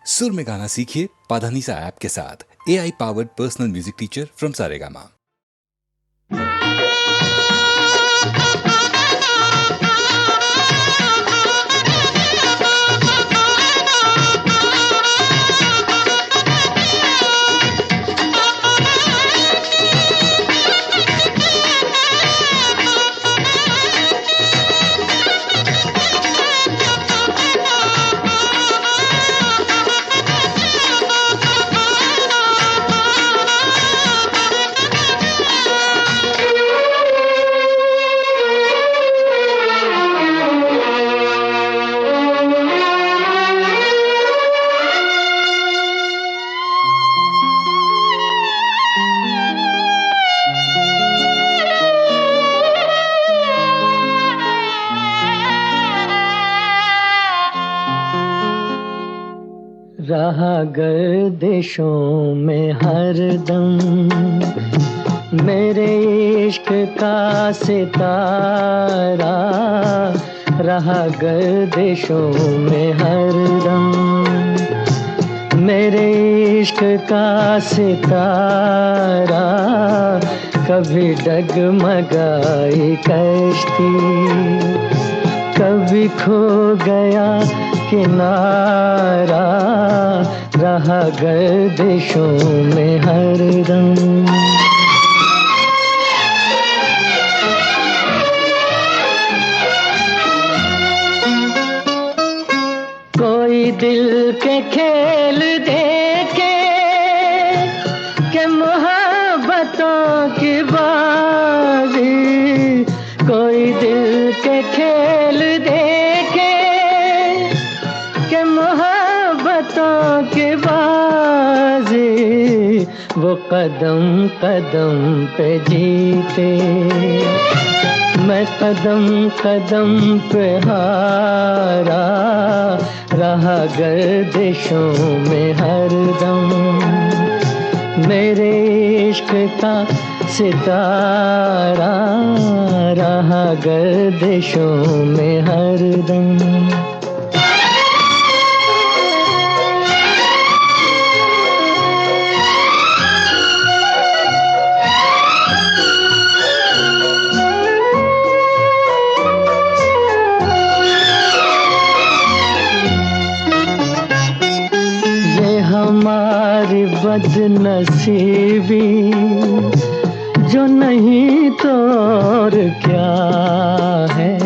सुर में गाना सीखिए पाधानीसा ऐप के साथ। AI powered personal music teacher from Saregama. रहा गर्दिशों में हरदम मेरे इश्क का सितारा, रहा गर्दिशों में हरदम मेरे इश्क का सितारा। कभी डगमगाई कश्ती, कभी खो गया किनारा, रहा गर्दिशों में हरदम। कोई दिल के खेल देखे कि मोहब्बतों की बाजी, कोई दिल के खेल देखे कि मोहब्बतों की बाजी, वो कदम कदम पे जीते, मैं कदम कदम पे हारा, रहा गर्दिशों में हरदम मेरे इश्क का सितारा, रहा गर्दिशों में हरदम। हमारी बदनसीबी जो नहीं तो और क्या है,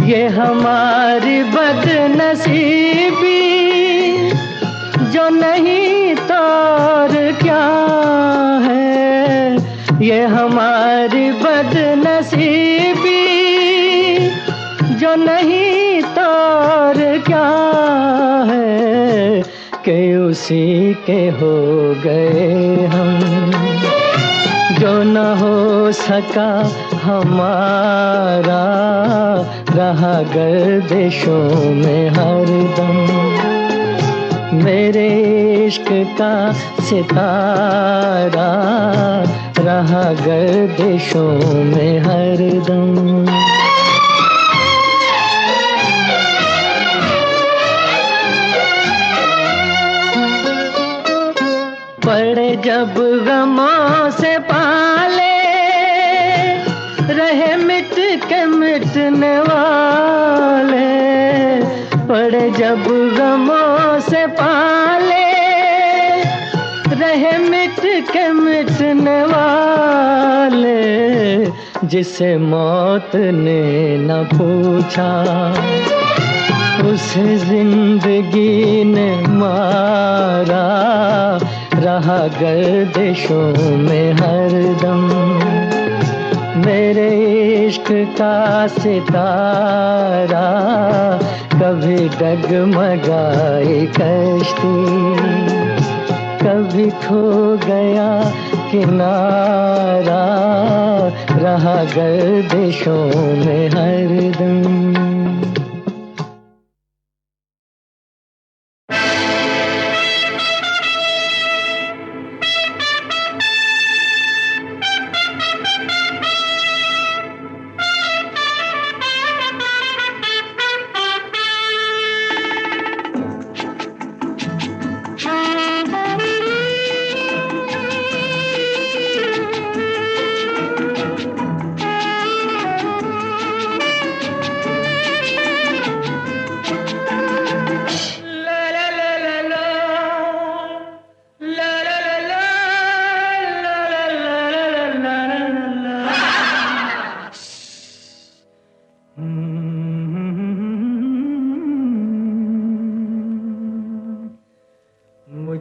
ये हमारी बदनसीबी जो नहीं तो और क्या है, ये हमारी बदनसीबी जो नहीं तो और क्या है, कि उसी के हो गए हम जो न हो सका हमारा, रहा गर्दिशों में हरदम मेरे इश्क का सितारा, रहा गर्दिशों में हरदम। पड़े जब गमों से पाले, रहे मिट के मिटने वाले, पड़े जब गमों से पाले, रहे मिट के मिटने वाले, जिसे मौत ने न पूछा उसे जिंदगी ने मारा, रहा गर्दिशों में हरदम मेरे इश्क का सितारा। कभी डगमगाई कश्ती, कभी खो गया किनारा, रहा गर्दिशों में हरदम।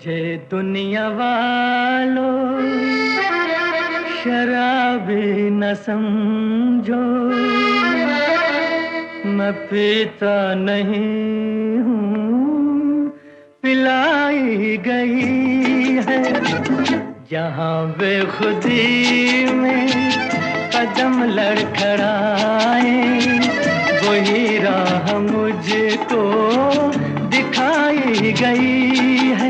मुझे दुनिया वालों शराबी न समझो, मैं पीता नहीं हूँ, पिलाई गई है। जहाँ बेखुदी में कदम लड़खड़ाए, वही राह मुझको दिखाई गई है।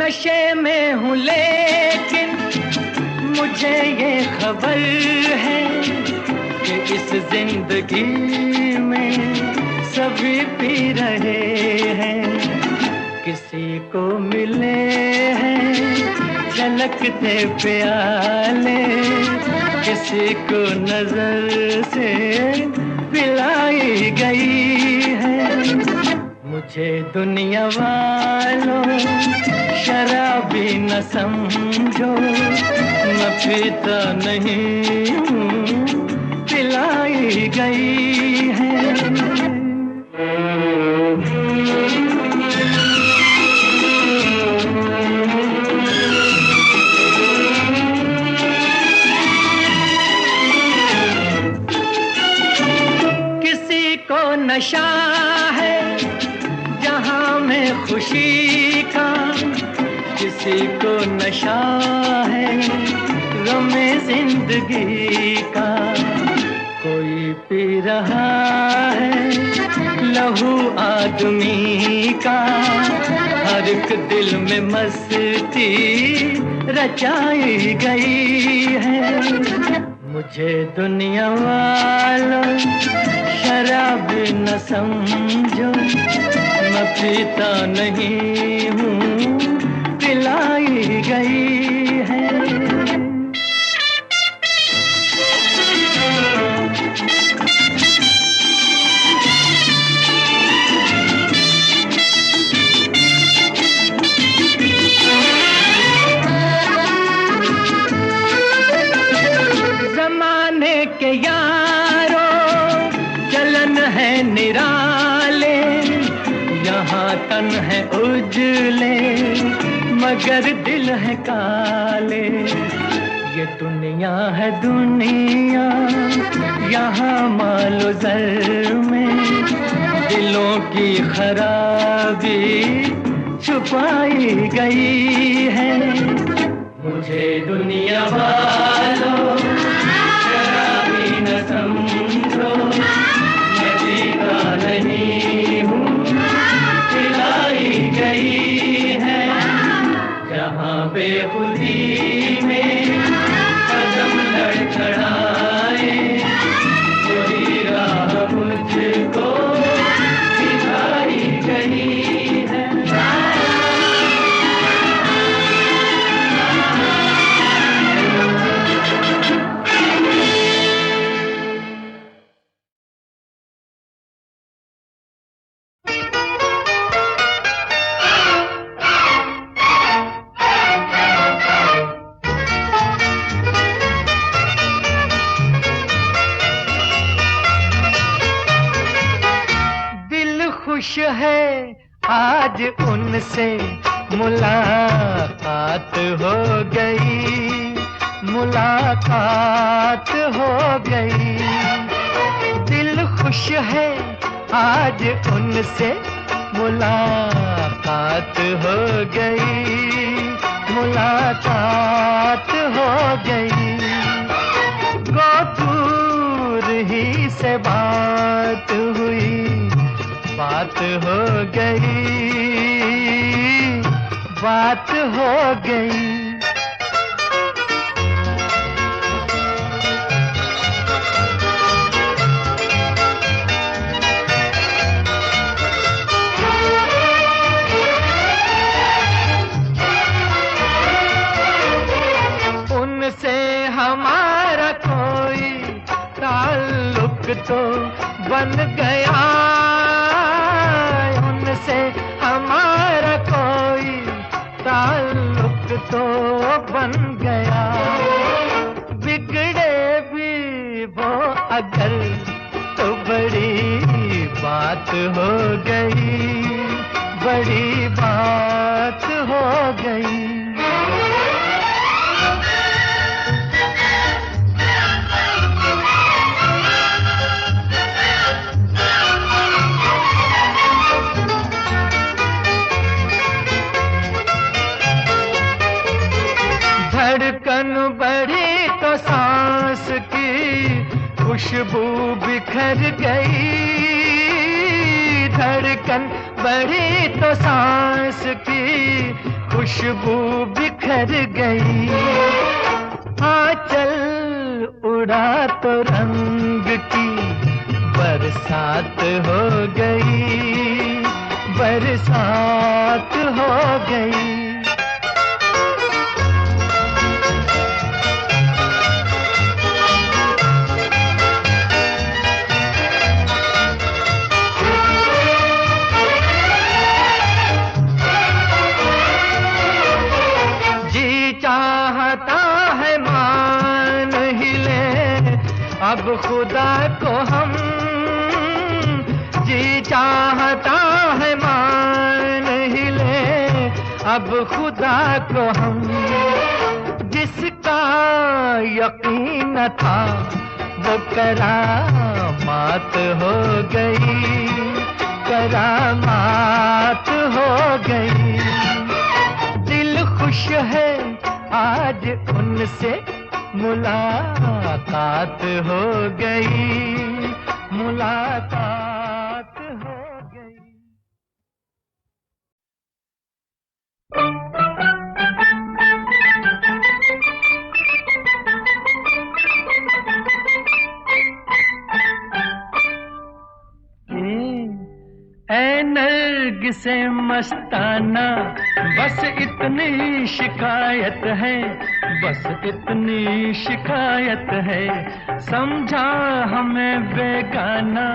नशे में हूँ लेकिन मुझे ये खबर है कि इस जिंदगी में सभी पी रहे हैं। किसी को मिले हैं झलकते प्याले, किसी को नजर से पिलाई गई है। मुझे दुनिया वालों शराबी न समझो, मैं पीता नहीं हूँ, पिलाई गई है। किसी को नशा है जहाँ में खुशी का, किसी को नशा है गमे जिंदगी का। कोई पी रहा है लहू आदमी का, हर एक दिल में मस्ती रचाई गई है। मुझे दुनिया वालों शराबी न समझो, मैं पीता नहीं हूँ, पिलाई गई है। जमाने के यारों जलन है निराले, यहाँ तन है उजले मगर दिल है काले। ये दुनिया है दुनिया यहाँ मालो ज़र में, दिलों की खराबी छुपाई गई है। मुझे दुनिया वालों शराबी न समझो, मैं पीता नहीं हूँ, पिलाई गई है। जहाँ बेखुदी में कदम लड़खड़ाए, वही राह मुझको दिखाई गई है। खुश है आज उनसे मुलाकात हो गई, मुलाकात हो गई। दिल खुश है आज उनसे मुलाकात हो गई, मुलाकात हो गई। गो दूर ही से बात हुई, बात हो गई, बात हो गई। उनसे हमारा कोई ताल्लुक तो बन गया, उनसे हमारा कोई ताल्लुक तो बन गया, बिगड़े भी वो अगर तो बड़ी बात हो गई, बड़ी बात हो गई। धड़कन बढ़ी तो सांस की खुशबू बिखर गई, धड़कन बढ़ी तो सांस की खुशबू बिखर गई। आंचल उड़ा तो रंग की बरसात हो गई, बरसात हो गई। अब खुदा को हम, जी चाहता है मान ही ले अब खुदा को हम। जिसका यकीन था वो करामात हो गई, करामात हो गई। दिल खुश है आज उनसे मुलाकात हो गई, मुलाकात हो गई। ऐ नरगिसे मस्ताना बस इतनी शिकायत है, बस इतनी शिकायत है। समझा हमें बेगाना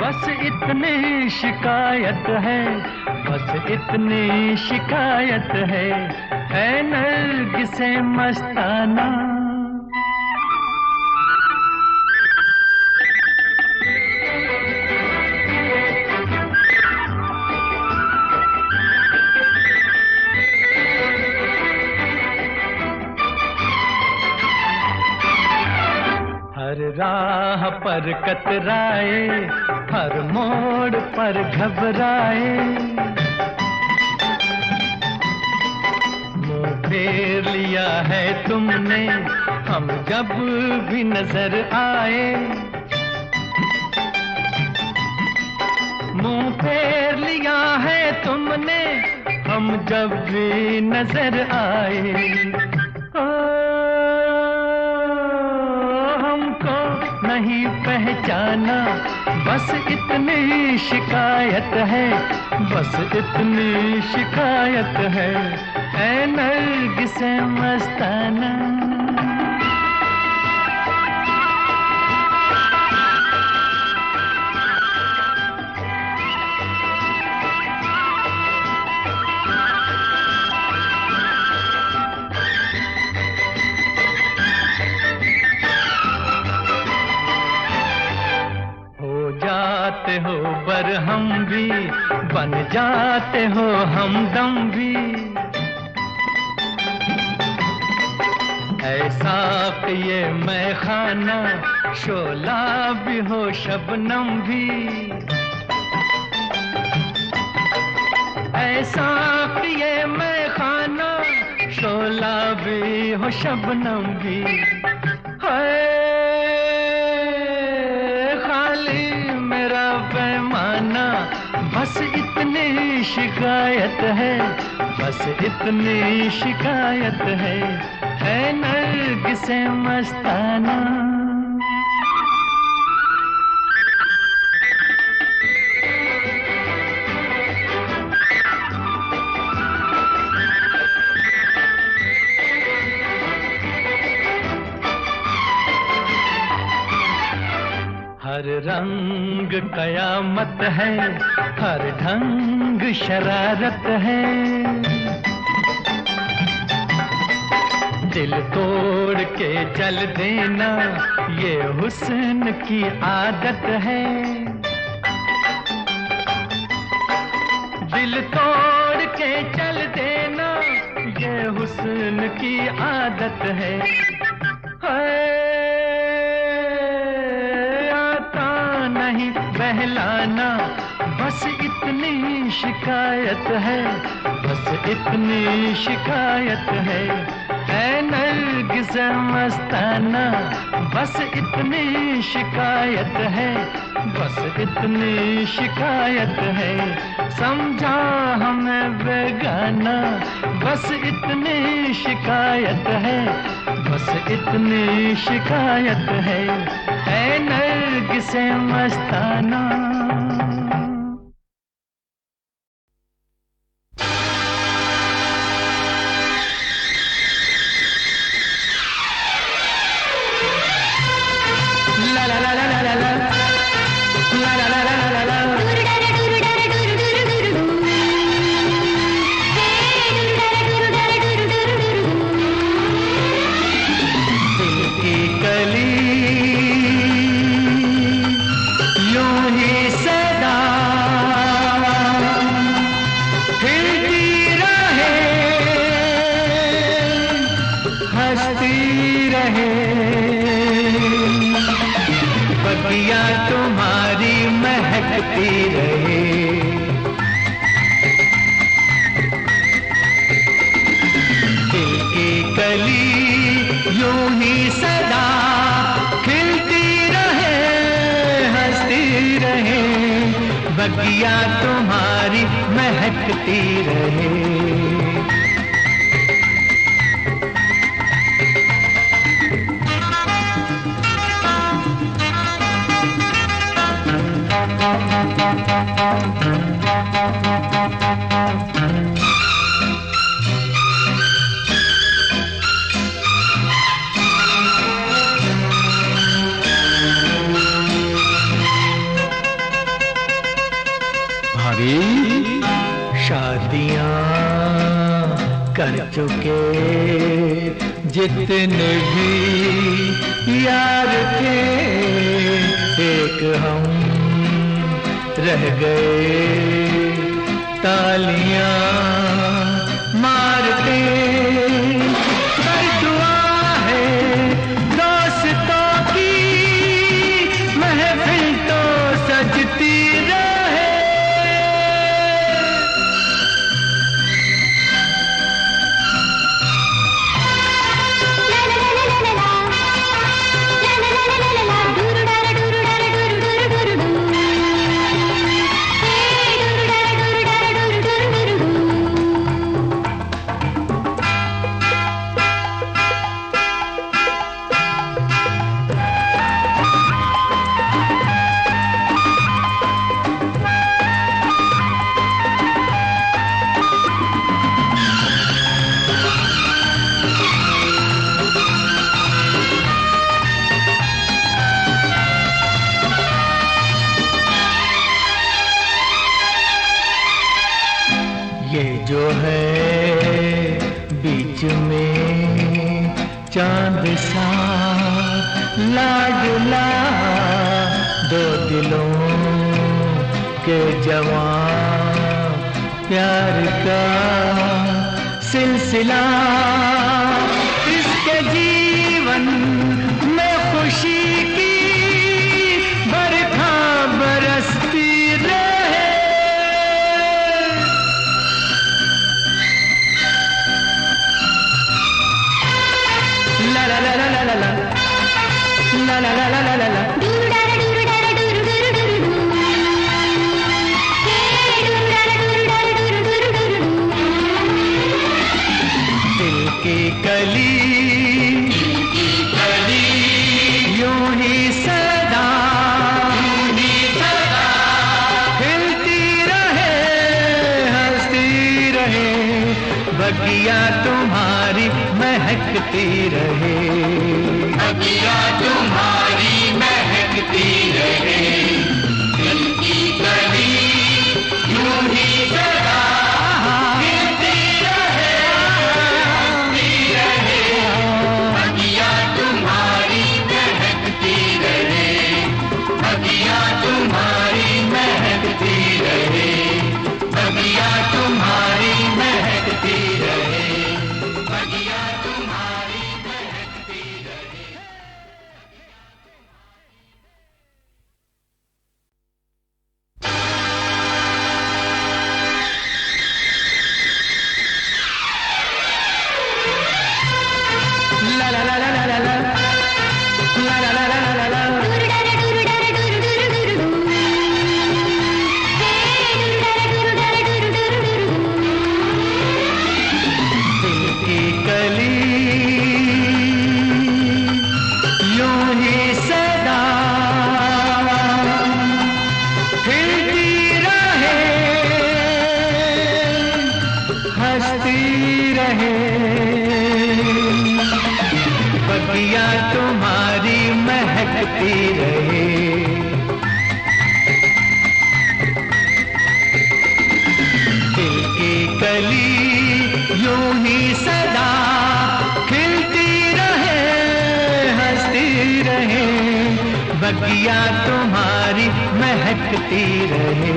बस इतनी शिकायत है, बस इतनी शिकायत है। ऐ नरगिसे मस्ताना हर राह पर कतराए, हर मोड़ पर घबराए। मुँह फेर लिया है तुमने हम जब भी नजर आए, मुँह फेर लिया है तुमने हम जब भी नजर आए। नहीं पहचाना बस इतनी शिकायत है, बस इतनी शिकायत है। ऐ नरगिसे मस्ताना हो बर हम भी बन जाते हो हमदम भी। ऐसा कि ये मैं खाना शोला भी हो शबनम भी, ऐसा कि ये मैं खाना शोला भी हो शबनम भी। है खाली मेरा पैमाना बस इतनी शिकायत है, बस इतनी शिकायत है। ऐ नरगिसे मस्ताना हर रंग कयामत है, हर ढंग शरारत है। दिल तोड़ के चल देना ये हुस्न की आदत है। दिल तोड़ के चल देना ये हुस्न की आदत है। आता नहीं बहलाना बस इतनी शिकायत है, बस इतनी शिकायत है। ऐ नरगिस मस्ताना बस इतनी शिकायत है, बस इतनी शिकायत है। समझा हमें बेगाना बस इतनी शिकायत है, बस इतनी शिकायत है। ऐ नरगिस मस्ताना। बगिया तुम्हारी महकती रहे, दिल की कली यूं ही सदा खिलती रहे, हंसती रहे। बगिया तुम्हारी महकती रहे। भाभी शादियां कर चुके जितने भी यार थे, एक हम रह गए तालियां मारते। पर दुआ है दोस्तों की महफिल तो सजती रहे। ये जो है बीच में चांद सा लाडला, दो दिलों के जवां प्यार का सिलसिला। इसके जीवन में खुशी की बरखा बरसती रहे। La la la la la la la la la la la la la। दिल की कली यूं ही सदा खिलती रहे, हंसती रहे। बगिया तुम्हारी महकती रहे, बगिया तुम्हारी महकती रहे। दिल की कली यूं ही सदा खिलती रहे, हंसती रहे। रहे, बगिया तुम्हारी महकती रहे। दिल की कली यूं ही सदा खिलती रहे, हंसती रहे, बगिया तुम्हारी महकती रहे।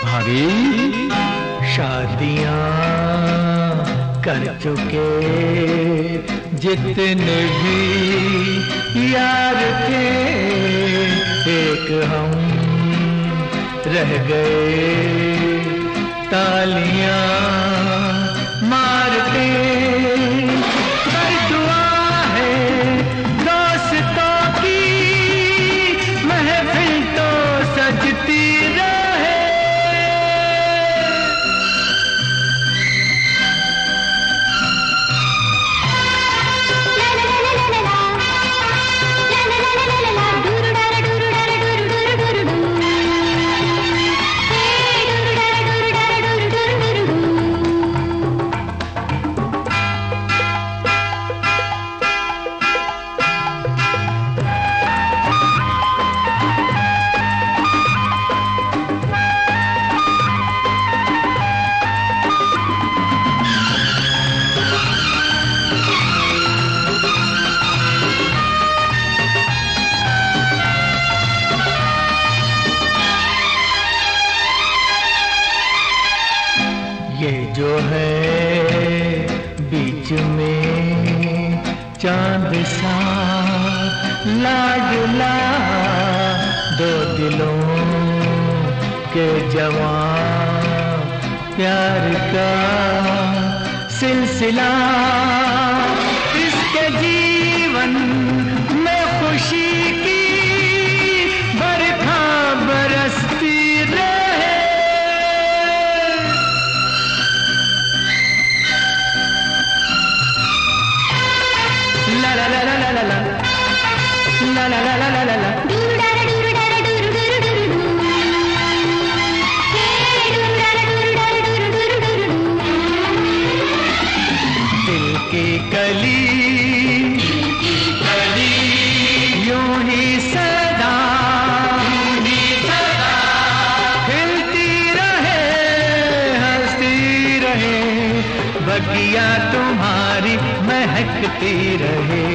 भाभी, शादियां कर चुके जितने भी यार थे, एक हम रह गए तालियां मारते। पर दुआ है दोस्तों की महफिल तो सजती रहे। ये जो है बीच में चांद सा लाडला, दो दिलों के जवां प्यार का सिलसिला, इसके जीवन में खुशी की बरखा बरसती रहे। La la la la la la la la la la la la la. दिल की कली यूं ही सदा खिलती रहे, हंसती रहे, बगिया तुम्हारी महकती रहे।